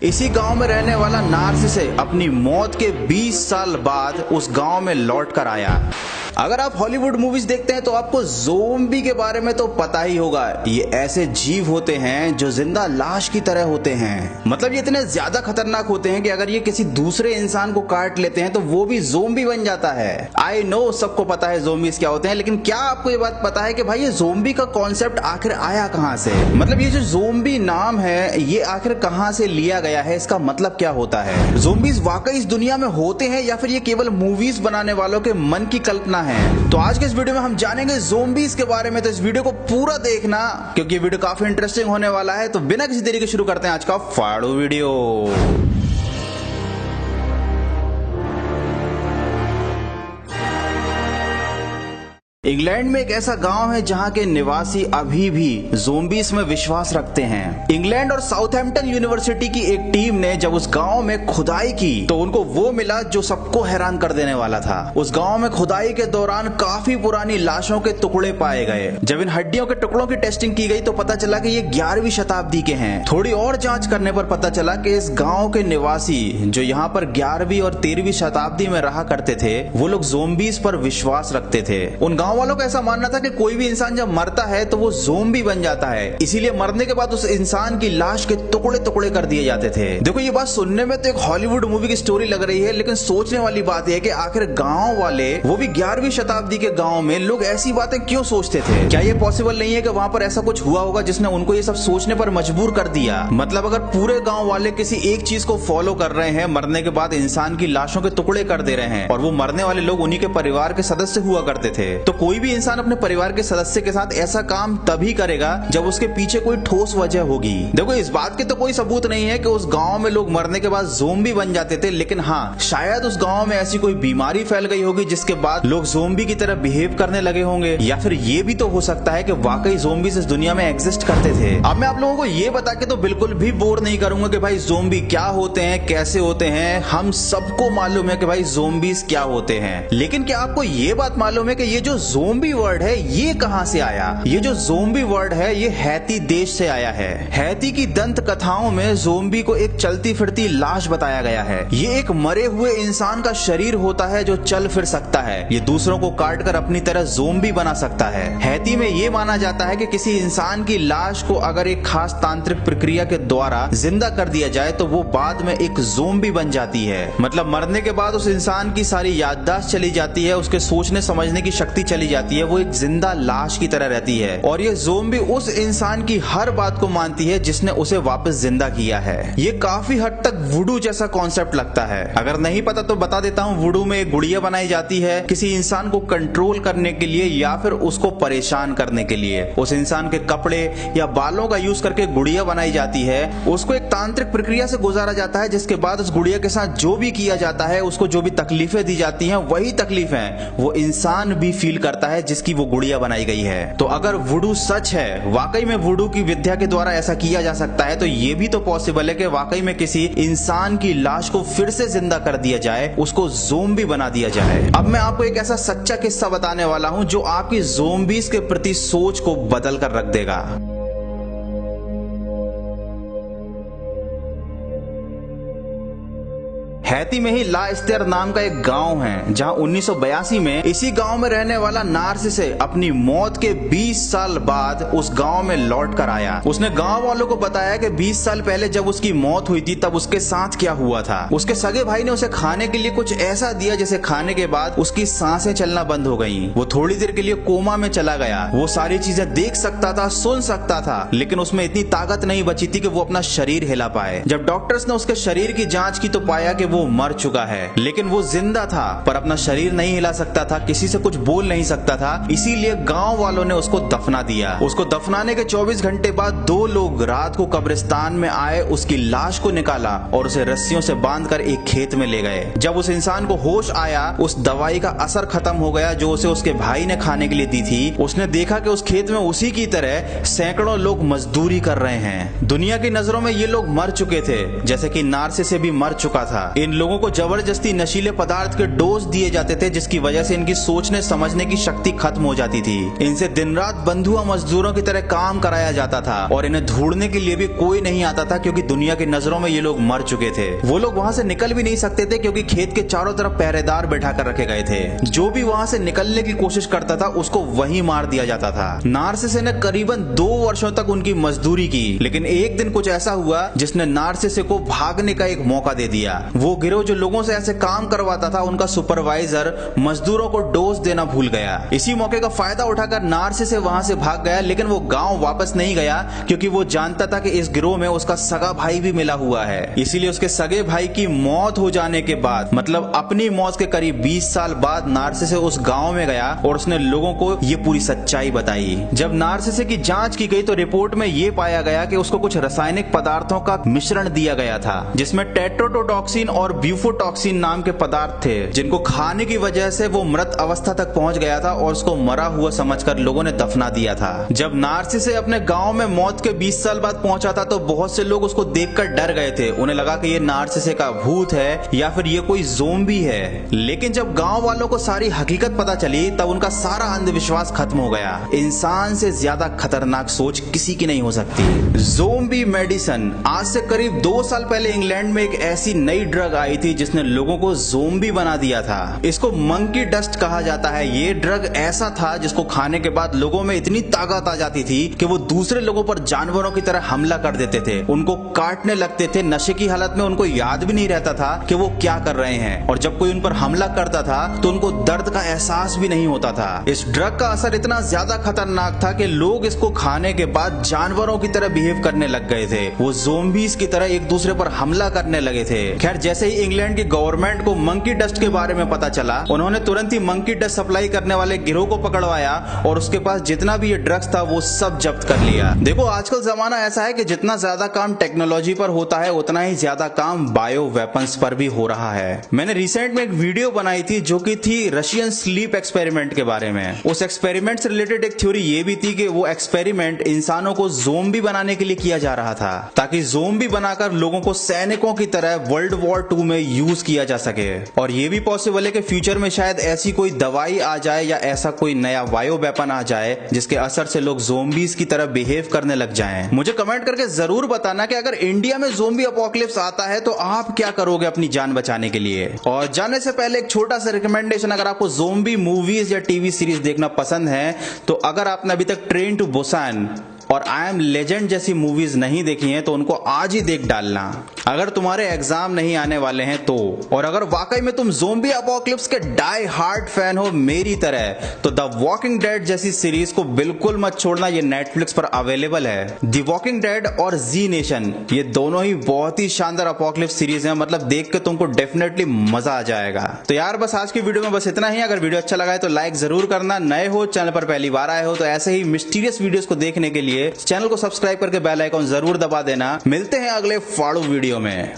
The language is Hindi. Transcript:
इसी गांव में रहने वाला नार्सिसस अपनी मौत के 20 साल बाद उस गांव में लौट कर आया। अगर आप हॉलीवुड मूवीज देखते हैं तो आपको ज़ोंबी के बारे में तो पता ही होगा। ये ऐसे जीव होते हैं जो जिंदा लाश की तरह होते हैं। मतलब ये इतने ज्यादा खतरनाक होते हैं कि अगर ये किसी दूसरे इंसान को काट लेते हैं तो वो भी ज़ोंबी बन जाता है। आई नो सबको पता है ज़ोंबीज़ क्या होते हैं, लेकिन क्या आपको ये बात पता है कि भाई ये ज़ोंबी का कॉन्सेप्ट आखिर आया कहाँ से? मतलब ये जो ज़ोंबी नाम है ये आखिर कहाँ से लिया गया है, इसका मतलब क्या होता है? ज़ोंबीज़ वाकई इस दुनिया में होते हैं या फिर ये केवल मूवीज बनाने वालों के मन की कल्पना है? तो आज के इस वीडियो में हम जानेंगे ज़ोंबीज़ के बारे में। तो इस वीडियो को पूरा देखना क्योंकि ये वीडियो काफी इंटरेस्टिंग होने वाला है। तो बिना किसी देरी के शुरू करते हैं आज का फाड़ो वीडियो। इंग्लैंड में एक ऐसा गांव है जहां के निवासी अभी भी ज़ोंबीज़ में विश्वास रखते हैं। इंग्लैंड और साउथहैम्पटन यूनिवर्सिटी की एक टीम ने जब उस गांव में खुदाई की तो उनको वो मिला जो सबको हैरान कर देने वाला था। उस गांव में खुदाई के दौरान काफी पुरानी लाशों के टुकड़े पाए गए। जब इन हड्डियों के टुकड़ों की टेस्टिंग की गई तो पता चला कि ये 11वीं शताब्दी के हैं। थोड़ी और जांच करने पर पता चला कि इस गाँव के निवासी जो यहाँ पर 11वीं और 13वीं शताब्दी में रहा करते थे वो लोग ज़ोंबीज़ पर विश्वास रखते थे। उन गाँव वालों का ऐसा मानना था कि कोई भी इंसान जब मरता है तो वो ज़ोंबी बन जाता है, इसीलिए मरने के बाद उस इंसान की लाश के टुकड़े टुकड़े कर दिए जाते थे। देखो ये बात सुनने में तो एक हॉलीवुड मूवी की स्टोरी लग रही है, लेकिन सोचने वाली बात यह है कि आखिर गांव वाले वो भी 11वीं शताब्दी के गांव में लोग ऐसी बातें क्यों सोचते थे? क्या ये पॉसिबल नहीं है कि वहां पर ऐसा कुछ हुआ होगा जिसने उनको ये सब सोचने पर मजबूर कर दिया? मतलब अगर पूरे गाँव वाले किसी एक चीज को फॉलो कर रहे हैं, मरने के बाद इंसान की लाशों के टुकड़े कर दे रहे हैं और वो मरने वाले लोग उन्हीं के परिवार के सदस्य हुआ करते थे, तो कोई भी इंसान अपने परिवार के सदस्य के साथ ऐसा काम तभी करेगा जब उसके पीछे कोई ठोस वजह होगी। देखो इस बात के तो कोई सबूत नहीं है कि उस गांव में लोग मरने के बाद ज़ोंबी बन जाते थे, लेकिन हाँ शायद उस गांव में ऐसी कोई बीमारी फैल गई होगी जिसके बाद लोग ज़ोंबी की तरह बिहेव करने लगे होंगे, या फिर ये भी तो हो सकता है कि वाकई ज़ोंबीज़ इस दुनिया में एग्जिस्ट करते थे। अब मैं आप लोगों को ये बता के तो बिल्कुल भी बोर नहीं करूंगा कि भाई ज़ोंबी क्या होते हैं, कैसे होते हैं। हम सबको मालूम है कि भाई ज़ोंबीज़ क्या होते हैं, लेकिन क्या आपको ये बात मालूम है कि ये जो ज़ोंबी वर्ड है ये कहां से आया? ये जो ज़ोंबी वर्ड है ये हैती देश से आया है। हैती की दंत कथाओं में ज़ोंबी को एक चलती फिरती लाश बताया गया है। ये एक मरे हुए इंसान का शरीर होता है जो चल फिर सकता है। ये दूसरों को काट कर अपनी तरह ज़ोंबी बना सकता है। हैती में ये माना जाता है कि किसी इंसान की लाश को अगर एक खास तांत्रिक प्रक्रिया के द्वारा जिंदा कर दिया जाए तो वो बाद में एक ज़ोंबी बन जाती है। मतलब मरने के बाद उस इंसान की सारी याददाश्त चली जाती है, उसके सोचने समझने की शक्ति चली जाती है, वो एक जिंदा लाश की तरह रहती है और ये ज़ोंबी उस इंसान की हर बात को मानती है जिसने उसे वापस जिंदा किया है। ये काफी हद तक वुडू जैसा कॉन्सेप्ट लगता है। अगर नहीं पता तो बता देता हूँ। वुडू में एक गुड़िया बनाई जाती है किसी इंसान को कंट्रोल करने के लिए या फिर उसको परेशान करने के लिए। उस इंसान के कपड़े या बालों का यूज करके गुड़िया बनाई जाती है, उसको एक तांत्रिक प्रक्रिया से गुजारा जाता है जिसके बाद उस गुड़िया के साथ जो भी किया जाता है, उसको जो भी तकलीफें दी जाती हैं, वही तकलीफें वो इंसान भी फील करता है जिसकी वो गुड़िया बनाई गई है। तो अगर वुडू सच है, वाकई में वुडू की विद्या के द्वारा ऐसा किया जा सकता है, तो ये भी तो पॉसिबल है कि वाकई में किसी इंसान की लाश को फिर से जिंदा कर दिया जाए, उसको ज़ोंबी बना दिया जाए। अब मैं आपको एक ऐसा सच्चा किस्सा बताने वाला हूं जो आपकी ज़ोंबीज़ के प्रति सोच को बदल कर रख देगा। हैती में ही ला इस्तेर नाम का एक गांव है जहां 1982 में इसी गांव में रहने वाला नार्सिसस अपनी मौत के 20 साल बाद उस गांव में लौट कर आया। उसने गांव वालों को बताया कि 20 साल पहले जब उसकी मौत हुई थी तब उसके साथ क्या हुआ था। उसके सगे भाई ने उसे खाने के लिए कुछ ऐसा दिया जिसे खाने के बाद उसकी सांसें चलना बंद हो गईं। वो थोड़ी देर के लिए कोमा में चला गया। वो सारी चीजें देख सकता था, सुन सकता था, लेकिन उसमें इतनी ताकत नहीं बची थी कि वो अपना शरीर हिला पाए। जब डॉक्टर्स ने उसके शरीर की जांच की तो पाया कि वो मर चुका है, लेकिन वो जिंदा था पर अपना शरीर नहीं हिला सकता था, किसी से कुछ बोल नहीं सकता था। इसीलिए गांव वालों ने उसको दफना दिया। उसको दफनाने के 24 घंटे बाद 2 लोग रात को कब्रिस्तान में आए, उसकी लाश को निकाला और उसे रस्सियों से बांधकर एक खेत में ले गए। जब उस इंसान को होश आया, उस दवाई का असर खत्म हो गया जो उसे उसके भाई ने खाने के लिए दी थी। उसने देखा कि उस खेत में उसी की तरह सैकड़ों लोग मजदूरी कर रहे हैं। दुनिया की नजरों में ये लोग मर चुके थे, जैसे कि नार्सिसस भी मर चुका था। इन लोगों को जबरदस्ती नशीले पदार्थ के डोज दिए जाते थे, जिसकी वजह से इनकी सोचने समझने की शक्ति खत्म हो जाती थी। इनसे दिन रात बंधुआ मजदूरों की तरह काम कराया जाता था और इन्हें ढूंढने के लिए भी कोई नहीं आता था, क्योंकि दुनिया की नजरों में ये लोग मर चुके थे। वो लोग वहां से निकल भी नहीं सकते थे, क्योंकि खेत के चारों तरफ पहरेदार बैठा कर रखे गए थे। जो भी वहां से निकलने की कोशिश करता था उसको वहीं मार दिया जाता था। नार्सिसे ने करीबन 2 वर्षों तक उनकी मजदूरी की, लेकिन एक दिन कुछ ऐसा हुआ जिसने नार्सिसे को भागने का एक मौका दे दिया। वो गिरोह जो लोगों से ऐसे काम करवाता था, उनका सुपरवाइजर मजदूरों को डोज देना भूल गया। इसी मौके का फायदा उठाकर नार्सिसे वहां से भाग गया, लेकिन वो गांव वापस नहीं गया, क्योंकि वो जानता था कि इस गिरोह में उसका सगा भाई भी मिला हुआ है। इसीलिए उसके सगे भाई की मौत हो जाने के बाद, मतलब अपनी मौत के करीब 20 साल बाद, नार्सिसे उस गांव में गया और उसने लोगों को ये पूरी सच्चाई बताई। जब नार्सिसे की जांच की गई तो रिपोर्ट में ये पाया गया कि उसको कुछ रासायनिक पदार्थों का मिश्रण दिया गया था, जिसमें टेट्रोडोटॉक्सिन और ब्यूफोटॉक्सिन नाम के पदार्थ थे, जिनको खाने की वजह से वो मृत अवस्था तक पहुंच गया था और उसको मरा हुआ समझकर लोगों ने दफना दिया था। जब नार्सिसे अपने गांव में मौत के 20 साल बाद पहुंचा था तो बहुत से लोग उसको देखकर डर गए थे। उन्हें लगा कि ये नार्सिसे का भूत है या फिर ये कोई ज़ोंबी है। लेकिन जब गांव वालों को सारी हकीकत पता चली तब उनका सारा अंधविश्वास खत्म हो गया। इंसान से ज्यादा खतरनाक सोच किसी की नहीं हो सकती। Zombie medicine. आज से करीब 2 साल पहले इंग्लैंड में एक ऐसी नई ड्रग आई थी जिसने लोगों को ज़ोंबी बना दिया था। इसको मंकी डस्ट कहा जाता है। ये ड्रग ऐसा था जिसको खाने के बाद लोगों में इतनी ताकत आ जाती थी कि वो दूसरे लोगों पर जानवरों की तरह हमला कर देते थे, उनको काटने लगते थे। नशे की हालत में उनको याद भी नहीं रहता था कि वो क्या कर रहे हैं, और जब कोई उन पर हमला करता था तो उनको दर्द का एहसास भी नहीं होता था। इस ड्रग का असर इतना ज्यादा खतरनाक था कि लोग इसको खाने के बाद जानवरों की तरह बिहेव करने लग गए थे। वो ज़ोंबीज की तरह एक दूसरे पर हमला करने लगे थे। खैर, जैसे ही इंग्लैंड की गवर्नमेंट को मंकी डस्ट के बारे में पता चला, उन्होंने तुरंत ही मंकी डस्ट सप्लाई करने वाले गिरोह को पकड़वाया और उसके पास जितना भी ये ड्रग्स था वो सब जब्त कर लिया। देखो, आजकल जमाना ऐसा है कि जितना ज्यादा काम टेक्नोलॉजी पर होता है उतना ही ज्यादा काम बायो वेपन्स पर भी हो रहा है। मैंने रिसेंट में एक वीडियो बनाई थी जो कि थी रशियन स्लीप एक्सपेरिमेंट के बारे में। उस एक्सपेरिमेंट से रिलेटेड एक थ्योरी ये भी थी कि वो एक्सपेरिमेंट इंसानों को ज़ोंबी बनाने के लिए किया जा रहा था, ताकि ज़ोंबी बनाकर लोगों को सैनिकों की तरह वर्ल्ड वॉर 2 में यूज किया जा सके। और ये भी पॉसिबल है कि फ्यूचर में शायद ऐसी कोई दवाई आ जाए या ऐसा कोई नया बायो वेपन आ जाए जिसके असर से लोग ज़ोंबीज की तरह बिहेव करने लग जाएं। मुझे कमेंट करके जरूर बताना कि अगर इंडिया में ज़ोंबी अपोकलिप्स आता है तो आप क्या करोगे अपनी जान बचाने के लिए। और जाने से पहले एक छोटा सा रिकमेंडेशन, अगर आपको ज़ोंबी मूवीज या टीवी सीरीज देखना पसंद है तो अगर आपने अभी तक ट्रेन टू बुसान और आई एम लेजेंड जैसी मूवीज नहीं देखी हैं तो उनको आज ही देख डालना, अगर तुम्हारे एग्जाम नहीं आने वाले हैं तो। और अगर वाकई में तुम ज़ोंबी अपोकलिप्स के डाई हार्ड फैन हो मेरी तरह, तो द वॉकिंग डेड जैसी सीरीज को बिल्कुल मत छोड़ना। ये नेटफ्लिक्स पर अवेलेबल है। द वॉकिंग डेड और जी नेशन, ये दोनों ही बहुत ही शानदार अपोकलिप्स सीरीज हैं। मतलब देख के तुमको डेफिनेटली मजा आ जाएगा। तो यार बस आज की वीडियो में बस इतना ही। अगर वीडियो अच्छा लगा है तो लाइक जरूर करना। नए हो चैनल पर पहली बार आए हो तो ऐसे ही मिस्टीरियस वीडियोस को देखने के लिए चैनल को सब्सक्राइब करके बेल आइकॉन जरूर दबा देना। मिलते हैं अगले फाड़ू वीडियो में।